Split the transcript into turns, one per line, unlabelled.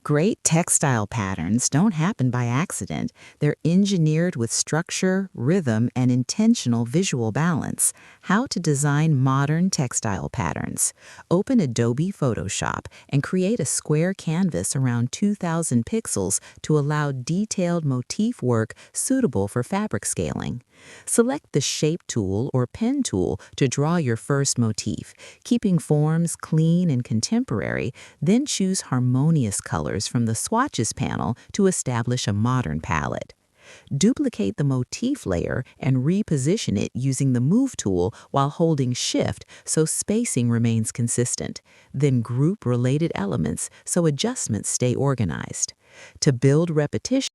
Great textile patterns don't happen by accident. They're engineered with structure, rhythm, and intentional visual balance. How to design modern textile patterns. Open Adobe Photoshop and create a square canvas around 2,000 pixels to allow detailed motif work suitable for fabric scaling. Select the Shape tool or Pen tool to draw your first motif, keeping forms clean and contemporary, then choose harmonious colors from the Swatches panel to establish a modern palette. Duplicate the motif layer and reposition it using the Move tool while holding Shift so spacing remains consistent. Then group related elements so adjustments stay organized. To build repetition,